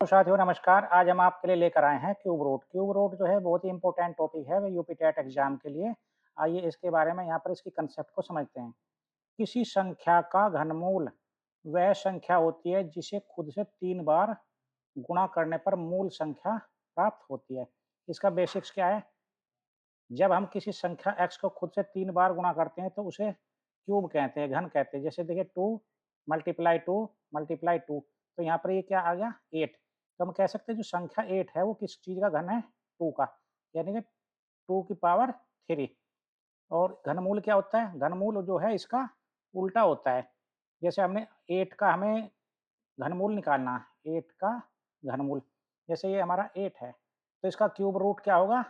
तो साथियों नमस्कार। आज हम आपके लिए लेकर आए हैं क्यूब रूट। क्यूब रूट जो है बहुत ही इंपॉर्टेंट टॉपिक है यूपी टेट एग्जाम के लिए। आइए इसके बारे में यहाँ पर इसकी कंसेप्ट को समझते हैं। किसी संख्या का घनमूल वह संख्या होती है जिसे खुद से 3 बार गुणा करने पर मूल संख्या प्राप्त होती है। इसका बेसिक्स क्या है? जब हम किसी संख्या x को खुद से 3 बार गुणा करते हैं तो उसे क्यूब कहते हैं, घन कहते हैं। जैसे देखिए 2 मल्टीप्लाई 2 मल्टीप्लाई 2, तो यहाँ पर ये क्या आ गया 8। तो हम कह सकते हैं जो संख्या 8 है वो किस चीज़ का घन है? 2 का, यानी कि 2 की पावर 3। और घनमूल क्या होता है? घनमूल जो है इसका उल्टा होता है। जैसे हमने 8 का हमें घनमूल निकालना है, 8 का घनमूल, जैसे ये हमारा 8 है तो इसका क्यूब रूट क्या होगा?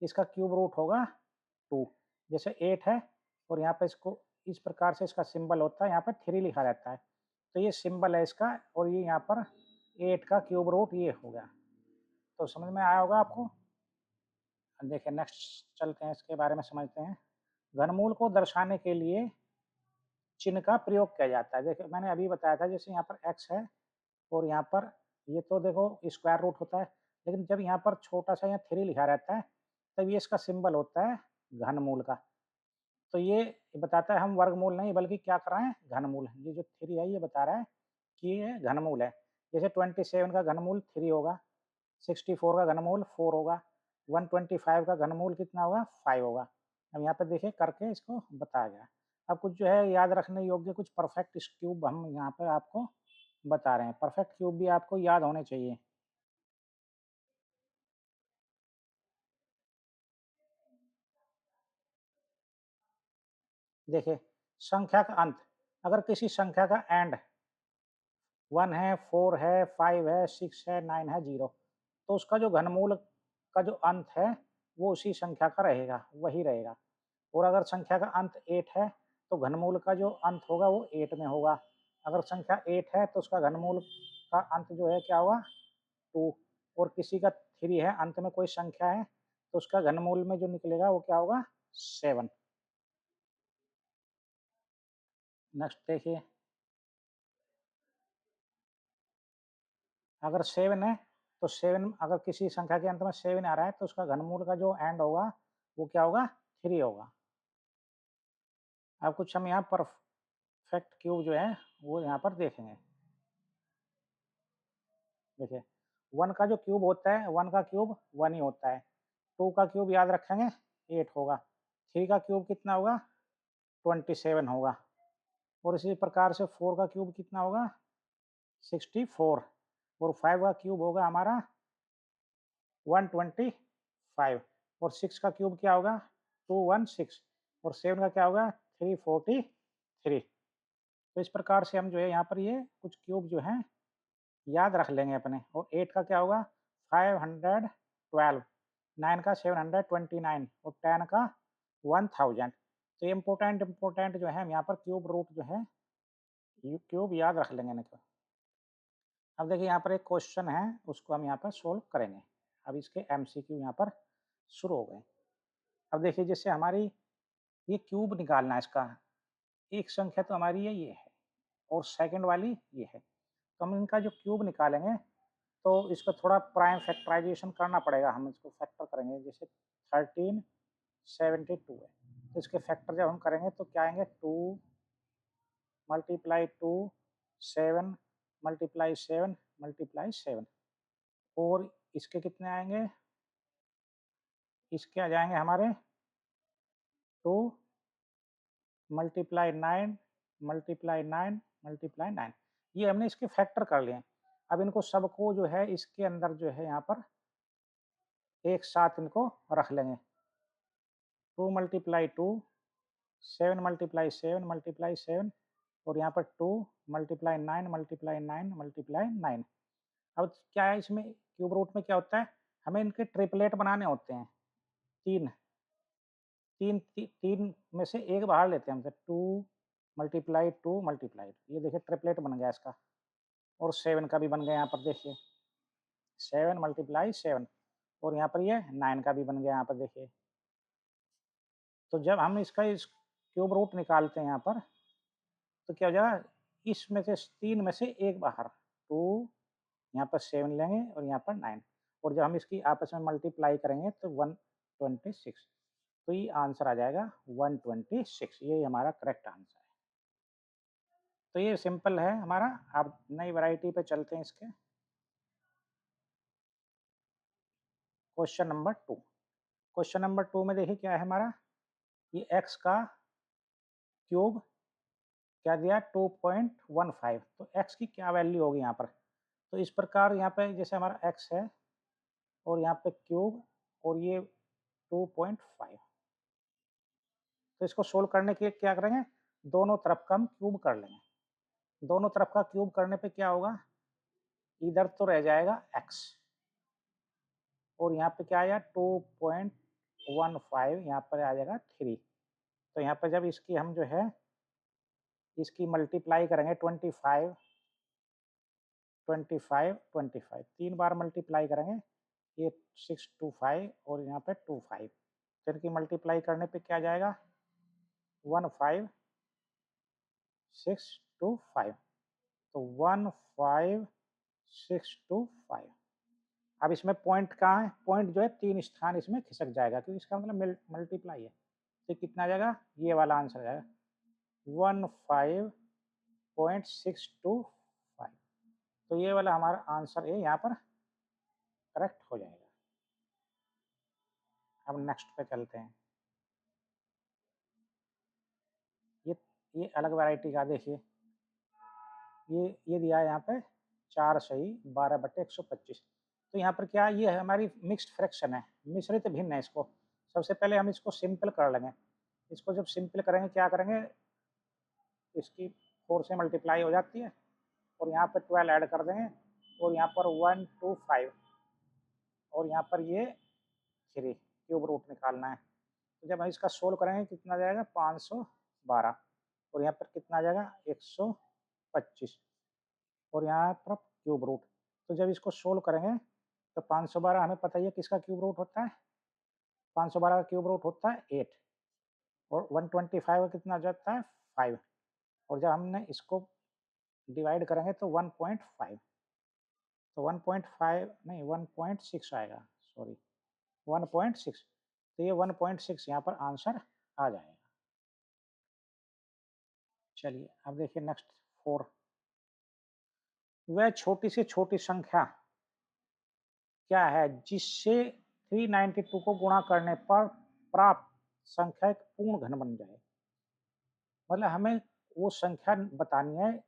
इसका क्यूब रूट होगा 2। जैसे 8 है और यहाँ पे इसको इस प्रकार से इसका सिंबल होता है, यहाँ पर 3 लिखा रहता है, तो ये सिंबल है इसका। और ये यहाँ पर 8 का क्यूब रूट ये हो गया। तो समझ में आया होगा आपको। देखिए नेक्स्ट चलते हैं, इसके बारे में समझते हैं। घनमूल को दर्शाने के लिए चिन्ह का प्रयोग किया जाता है। देखिए मैंने अभी बताया था, जैसे यहाँ पर x है और यहाँ पर ये तो देखो स्क्वायर रूट होता है, लेकिन जब यहाँ पर छोटा सा यहाँ 3 लिखा रहता है तब ये इसका सिंबल होता है घनमूल का। तो ये बताता है हम वर्गमूल नहीं बल्कि क्या कर रहे हैं? घनमूल। ये जो 3 है ये बता रहा है कि ये घनमूल है। जैसे 27 का घनमूल 3 होगा, 64 का घनमूल 4 होगा, 125 का घनमूल कितना होगा? 5 होगा। अब यहाँ पे देखिए करके इसको बताया गया। अब कुछ जो है याद रखने योग्य कुछ परफेक्ट क्यूब हम यहाँ पे आपको बता रहे हैं। परफेक्ट क्यूब भी आपको याद होने चाहिए। देखिए संख्या का अंत, अगर किसी संख्या का एंड 1 है, 4 है, 5 है, 6 है, 9 है, 0, तो उसका जो घनमूल का जो अंत है वो उसी संख्या का रहेगा, वही रहेगा। और अगर संख्या का अंत 8 है तो घनमूल का जो अंत होगा वो 8 में होगा। अगर संख्या 8 है तो उसका घनमूल का अंत जो है क्या होगा? 2। और किसी का 3 है, अंत में कोई संख्या है, तो उसका घनमूल में जो निकलेगा वो क्या होगा? 7। नेक्स्ट देखिए, अगर 7 है तो 7, अगर किसी संख्या के अंत में 7 आ रहा है तो उसका घनमूल का जो एंड होगा वो क्या होगा? 3 होगा। अब कुछ हम यहाँ परफेक्ट क्यूब जो है वो यहाँ पर देखेंगे। देखिए 1 का जो क्यूब होता है, 1 का क्यूब 1 ही होता है। 2 का क्यूब याद रखेंगे 8 होगा। 3 का क्यूब कितना होगा? 27 होगा। और इसी प्रकार से 4 का क्यूब कितना होगा? 64। और 5 का क्यूब होगा हमारा 125। और 6 का क्यूब क्या होगा? 216। और 7 का क्या होगा? 343। तो इस प्रकार से हम जो है यहाँ पर ये कुछ क्यूब जो हैं याद रख लेंगे अपने। और 8 का क्या होगा? 512। 9 का 729 और 10 का 1000। तो ये इम्पोर्टेंट जो है हम यहाँ पर क्यूब रूट जो है क्यूब याद रख लेंगे नहीं तो। अब देखिए यहाँ पर एक क्वेश्चन है, उसको हम यहाँ पर सोल्व करेंगे। अब इसके एमसीक्यू यहाँ पर शुरू हो गए। अब देखिए जैसे हमारी ये क्यूब निकालना है इसका, एक संख्या तो हमारी ये है और सेकंड वाली ये है, तो हम इनका जो क्यूब निकालेंगे तो इसको थोड़ा प्राइम फैक्टराइजेशन करना पड़ेगा। हम इसको फैक्टर करेंगे, जैसे 1372 है तो इसके फैक्टर जब हम करेंगे तो क्या आएंगे? 2 मल्टीप्लाई 2 7 मल्टीप्लाई 7 मल्टीप्लाई 7। और इसके कितने आएंगे? इसके आ जाएंगे हमारे 2 मल्टीप्लाई 9 मल्टीप्लाई 9 मल्टीप्लाई 9। ये हमने इसके फैक्टर कर लिए। अब इनको सबको जो है इसके अंदर जो है यहाँ पर एक साथ इनको रख लेंगे। 2 मल्टीप्लाई 2 7 मल्टीप्लाई 7 मल्टीप्लाई 7। और यहाँ पर 2 मल्टीप्लाई 9 मल्टीप्लाई 9 मल्टीप्लाई 9। अब क्या है इसमें क्यूब रूट में क्या होता है? हमें इनके ट्रिपलेट बनाने होते हैं। तीन तीन तीन में से एक बाहर लेते हैं हम, 2 मल्टीप्लाई 2 मल्टीप्लाई, ये देखिए ट्रिपलेट बन गया इसका। और 7 का भी बन गया यहाँ पर देखिए, 7 मल्टीप्लाई 7। और यहाँ पर ये 9 का भी बन गया यहाँ पर देखिए। तो जब हम इसका इस क्यूब रूट निकालते हैं यहाँ पर तो क्या हो जाएगा? इसमें से 3 में से एक बाहर, 2 यहाँ पर 7 लेंगे और यहाँ पर 9, और जब हम इसकी आपस में मल्टीप्लाई करेंगे तो 126, तो ये आंसर आ जाएगा 126, ये हमारा करेक्ट आंसर है। तो ये सिंपल है हमारा। अब नई वैरायटी पे चलते हैं इसके। Question number 2। क्वेश्चन नंबर 2 में देखिए क्या है हमारा, ये x का क्यूब क्या दिया 2.15, तो x की क्या वैल्यू होगी यहाँ पर। तो इस प्रकार यहाँ पे जैसे हमारा x है और यहाँ पे क्यूब और ये 2.5, तो इसको सोल्व करने के लिए क्या करेंगे, दोनों तरफ का हम क्यूब कर लेंगे। दोनों तरफ का क्यूब करने पे क्या होगा, इधर तो रह जाएगा x और यहाँ पे क्या आया 2.15, यहाँ पर आ जाएगा 3। तो यहाँ पर जब इसकी हम जो है इसकी मल्टीप्लाई करेंगे 25 25 25, 3 बार मल्टीप्लाई करेंगे, ये 625 और यहाँ पे 25, तो इनकी मल्टीप्लाई करने पे क्या जाएगा 15625, तो 15625। अब इसमें पॉइंट कहाँ है, पॉइंट जो है 3 स्थान इसमें खिसक जाएगा क्योंकि इसका मतलब मल्टीप्लाई है, तो कितना आ जाएगा, ये वाला आंसर आ जाएगा 15.625, तो ये वाला हमारा आंसर है यहाँ पर करेक्ट हो जाएगा। अब नेक्स्ट पे चलते हैं। ये अलग वैरायटी का देखिए, ये दिया है यहाँ पे 4 सही 12/125, तो यहाँ पर क्या ये हमारी मिक्स्ड फ्रैक्शन है, मिश्रित भिन्न है। इसको सबसे पहले हम इसको सिंपल कर लेंगे। इसको जब सिंपल करेंगे क्या करेंगे, इसकी 4 से मल्टीप्लाई हो जाती है और यहाँ पर 12 ऐड कर देंगे और यहाँ पर 125 और यहाँ पर ये 3 क्यूब रूट निकालना है। तो जब हम इसका सोल्व करेंगे कितना जाएगा 512 और यहाँ पर कितना आ जाएगा 125 और यहाँ पर क्यूब रूट। तो जब इसको सोल्व करेंगे तो 512 हमें पता ही है किसका क्यूब रूट होता है, 512 का क्यूब रूट होता है 8 और 125 का कितना जाता है 5, और जब हमने इसको डिवाइड करेंगे तो 1.5, तो 1.5 नहीं 1.6 आएगा, सॉरी 1.6, तो ये 1.6 यहाँ पर आंसर आ जाएगा। चलिए अब देखिए नेक्स्ट 4। वह छोटी से छोटी संख्या क्या है जिससे 392 को गुणा करने पर प्राप्त संख्या एक पूर्ण घन बन जाए। मतलब हमें वो संख्या बतानी है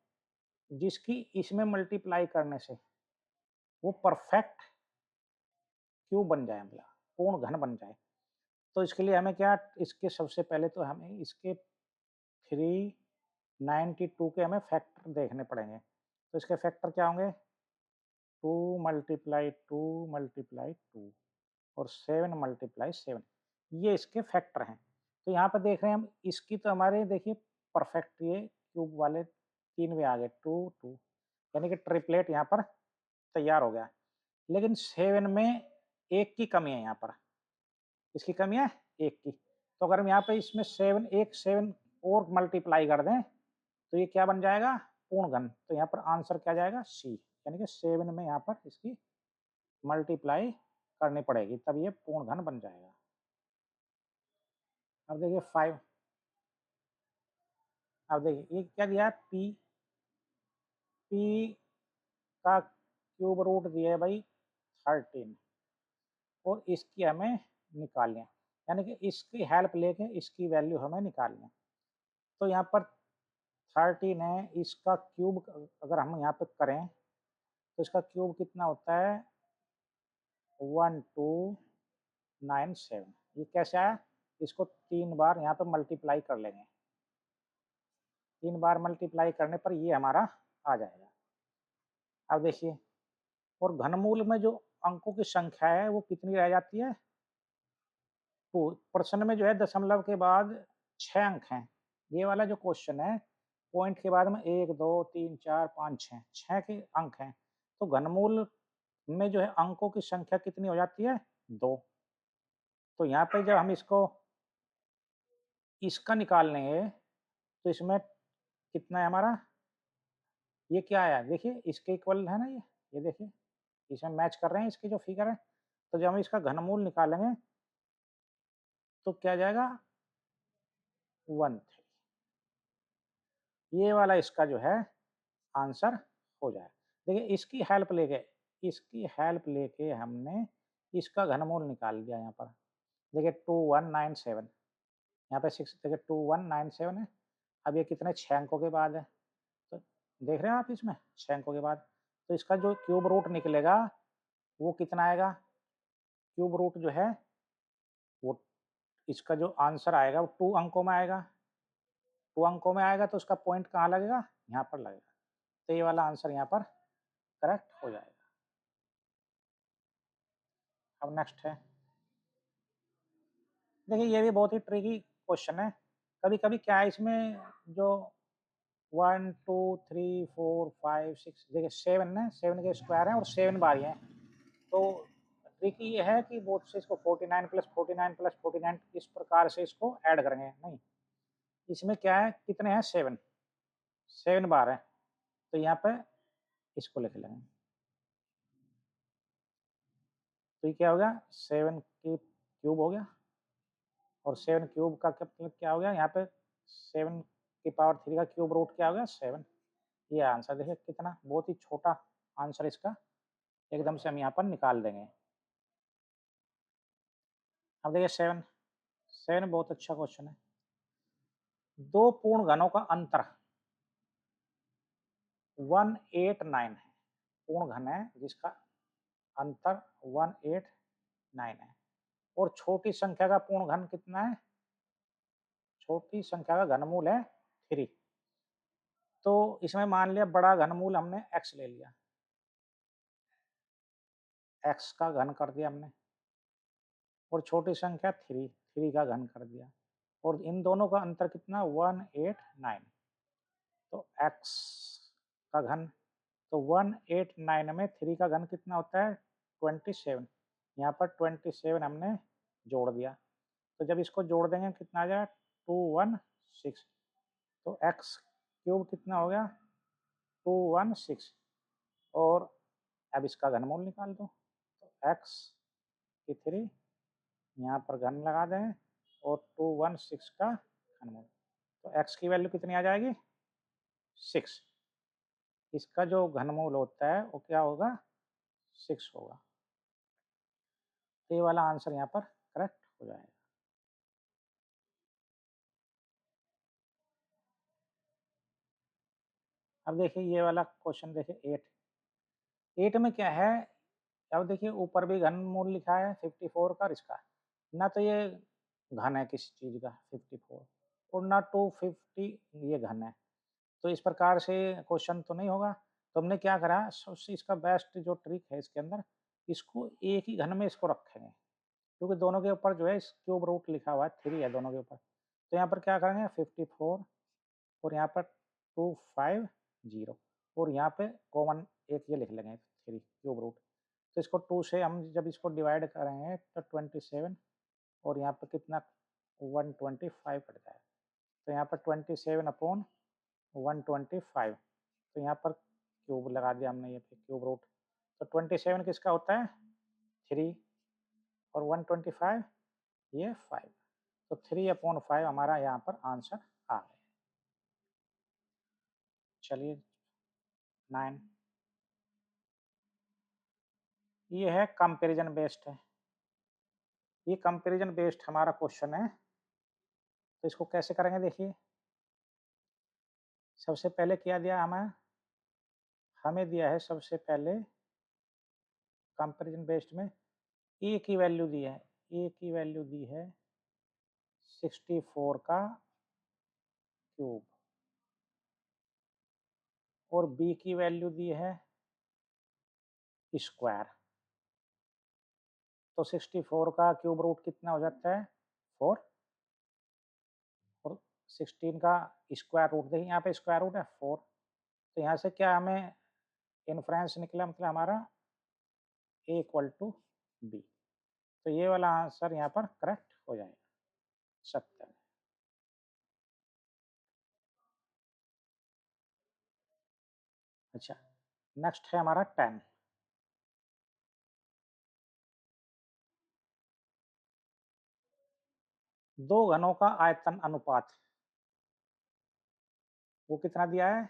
जिसकी इसमें मल्टीप्लाई करने से वो परफेक्ट क्यूब बन जाए, मतलब पूर्ण घन बन जाए। तो इसके लिए हमें क्या, इसके सबसे पहले तो हमें इसके 392 के हमें फैक्टर देखने पड़ेंगे। तो इसके फैक्टर क्या होंगे 2 मल्टीप्लाई 2 मल्टीप्लाई 2 और 7 मल्टीप्लाई 7, ये इसके फैक्टर हैं। तो यहाँ पर देख रहे हैं हम इसकी, तो हमारे देखिए परफेक्ट ये क्यूब वाले 3 में आ गए 2 2, यानी कि ट्रिपलेट यहाँ पर तैयार हो गया। लेकिन 7 में एक की कमी है, यहाँ पर इसकी कमी है एक की। तो अगर हम यहाँ पे इसमें 7 और मल्टीप्लाई कर दें तो ये क्या बन जाएगा पूर्ण घन। तो यहाँ पर आंसर क्या जाएगा सी, यानी कि 7 में यहाँ पर इसकी मल्टीप्लाई करनी पड़ेगी तब ये पूर्ण घन बन जाएगा। अब देखिए 5, अब देखिए ये क्या दिया है पी, पी का क्यूब रूट दिया है भाई 13 और इसकी हमें निकालनी है, यानी कि इसकी हेल्प लेके इसकी वैल्यू हमें निकालनी है। तो यहाँ पर 13 है, इसका क्यूब अगर हम यहाँ पे करें तो इसका क्यूब कितना होता है 1297। ये कैसे आया, इसको 3 बार यहाँ पे मल्टीप्लाई कर लेंगे, 3 बार मल्टीप्लाई करने पर ये हमारा आ जाएगा। अब देखिए, और घनमूल में जो अंकों की संख्या है वो कितनी रह जाती है, तो प्रश्न में जो है दशमलव के बाद 6 अंक हैं। ये वाला जो क्वेश्चन है पॉइंट के बाद में 1 2 3 4 5 6 के अंक हैं। तो घनमूल में जो है अंकों की संख्या कितनी हो जाती है 2। तो यहाँ पे जब हम इसका निकाल लेंगे तो इसमें कितना है हमारा, ये क्या आया देखिए इसके इक्वल है ना, ये देखिए इसमें मैच कर रहे हैं इसकी जो फिगर है। तो जब हम इसका घनमूल निकालेंगे तो क्या आ जाएगा 1 3। ये वाला इसका जो है आंसर हो जाए। देखिए इसकी हेल्प लेके हमने इसका घनमूल निकाल लिया यहाँ पर। देखिए 2197, यहाँ पे 6 देखिए 2197 है। अब ये कितने 6 अंकों के बाद है, तो देख रहे हैं आप इसमें 6 अंकों के बाद। तो इसका जो क्यूब रूट निकलेगा वो कितना आएगा? क्यूब रूट जो है वो इसका जो आंसर आएगा वो 2 अंकों में आएगा। 2 अंकों में आएगा तो उसका पॉइंट कहाँ लगेगा? यहाँ पर लगेगा। तो ये वाला आंसर यहाँ पर करेक्ट हो जाएगा। अब नेक्स्ट है, देखिए ये भी बहुत ही ट्रिकी क्वेश्चन है। कभी-कभी क्या है इसमें जो 1 2 3 4 5 6 देखिए 7 है, 7 के स्क्वायर हैं और 7 बार ही हैं। तो ट्रिकी ये है कि बोथ से इसको 49 प्लस 49 प्लस 49 इस प्रकार से इसको ऐड करेंगे। नहीं, इसमें क्या है कितने हैं 7, 7 बार हैं। तो यहाँ पे इसको लिख लेंगे। तो ये क्या हो गया 7 की क्यूब हो गया, और 7 क्यूब का मतलब क्या हो गया यहाँ पे 7 की पावर 3 का क्यूब रूट क्या हो गया 7। ये आंसर देखिए कितना बहुत ही छोटा आंसर इसका एकदम से हम यहाँ पर निकाल देंगे। अब देखिए 7 7 बहुत अच्छा क्वेश्चन है। दो पूर्ण घनों का अंतर 189 है। पूर्ण घन है जिसका अंतर 189 है, और छोटी संख्या का पूर्ण घन कितना है? छोटी संख्या का घनमूल है 3। तो इसमें मान लिया बड़ा घनमूल हमने x ले लिया, x का घन कर दिया हमने, और छोटी संख्या 3 का घन कर दिया, और इन दोनों का अंतर कितना 189। तो x का घन, तो 189 में 3 का घन कितना होता है 27। यहाँ पर 27 हमने जोड़ दिया, तो जब इसको जोड़ देंगे कितना आ जाएगा 216। तो x क्यूब कितना हो गया 216, और अब इसका घनमूल निकाल दो। तो x की 3 यहाँ पर घन लगा दें और 216 का घनमूल, तो x की वैल्यू कितनी आ जाएगी 6। इसका जो घनमूल होता है वो क्या होगा 6 होगा। तो ये वाला आंसर यहाँ पर करेक्ट हो जाएगा। अब देखिए ये वाला क्वेश्चन देखिए 8 में क्या है। अब देखिए ऊपर भी घन मूल लिखा है 54 का, और इसका ना तो ये घन है किसी चीज़ का 54, और ना 250 ये घन है। तो इस प्रकार से क्वेश्चन तो नहीं होगा। तो हमने क्या करा सबसे इसका बेस्ट जो ट्रिक है इसके अंदर, इसको एक ही घन में इसको रखेंगे, क्योंकि दोनों के ऊपर जो है इस क्यूब रूट लिखा हुआ है 3 है दोनों के ऊपर। तो यहाँ पर क्या करेंगे 54, और यहाँ पर 250, और यहाँ पे कॉमन एक ये लिख लेंगे 3 क्यूब रूट। तो इसको 2 से हम जब इसको डिवाइड करेंगे तो 27, और यहाँ पर कितना 125 कट जाएगा। तो यहाँ पर 27 अपॉन 125, तो यहाँ पर क्यूब लगा दिया हमने ये पे क्यूब रूट। तो 27 किसका होता है 3, और 125 ये 5। तो 3/5 हमारा यहाँ पर आंसर आ गया। चलिए 9, ये है कंपैरिजन बेस्ड है। ये कंपैरिजन बेस्ड हमारा क्वेश्चन है। तो इसको कैसे करेंगे देखिए, सबसे पहले क्या दिया हमें, हमें दिया है सबसे पहले कंपैरिजन बेस्ड में ए की वैल्यू दी है, ए की वैल्यू दी है 64 का क्यूब, और बी की वैल्यू दी है स्क्वायर। तो 64 का क्यूब रूट कितना हो जाता है 4, और 16 का स्क्वायर रूट देखिए यहाँ पे स्क्वायर रूट है 4। तो यहाँ से क्या हमें इन्फ्रेंस निकला, मतलब हमारा ए इक्वल टू बी। तो ये वाला आंसर यहाँ पर करेक्ट हो जाएगा 70। अच्छा, नेक्स्ट है हमारा 10। दो घनों का आयतन अनुपात वो कितना दिया है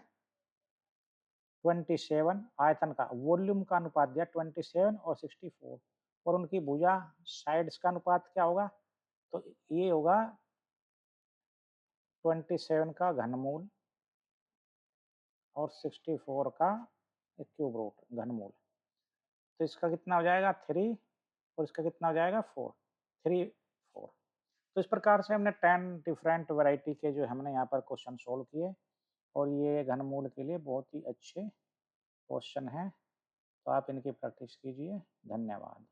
27, आयतन का वॉल्यूम का अनुपात दिया 27 और 64, और उनकी भुजा साइड्स का अनुपात क्या होगा, तो ये होगा 27 का घनमूल और 64 का क्यूब रूट घनमूल। तो इसका कितना हो जाएगा 3 और इसका कितना हो जाएगा 4, 3 4। तो इस प्रकार से हमने 10 डिफरेंट वैरायटी के जो हमने यहाँ पर क्वेश्चन सोल्व किए, और ये घनमूल के लिए बहुत ही अच्छे क्वेश्चन हैं। तो आप इनकी प्रैक्टिस कीजिए। धन्यवाद।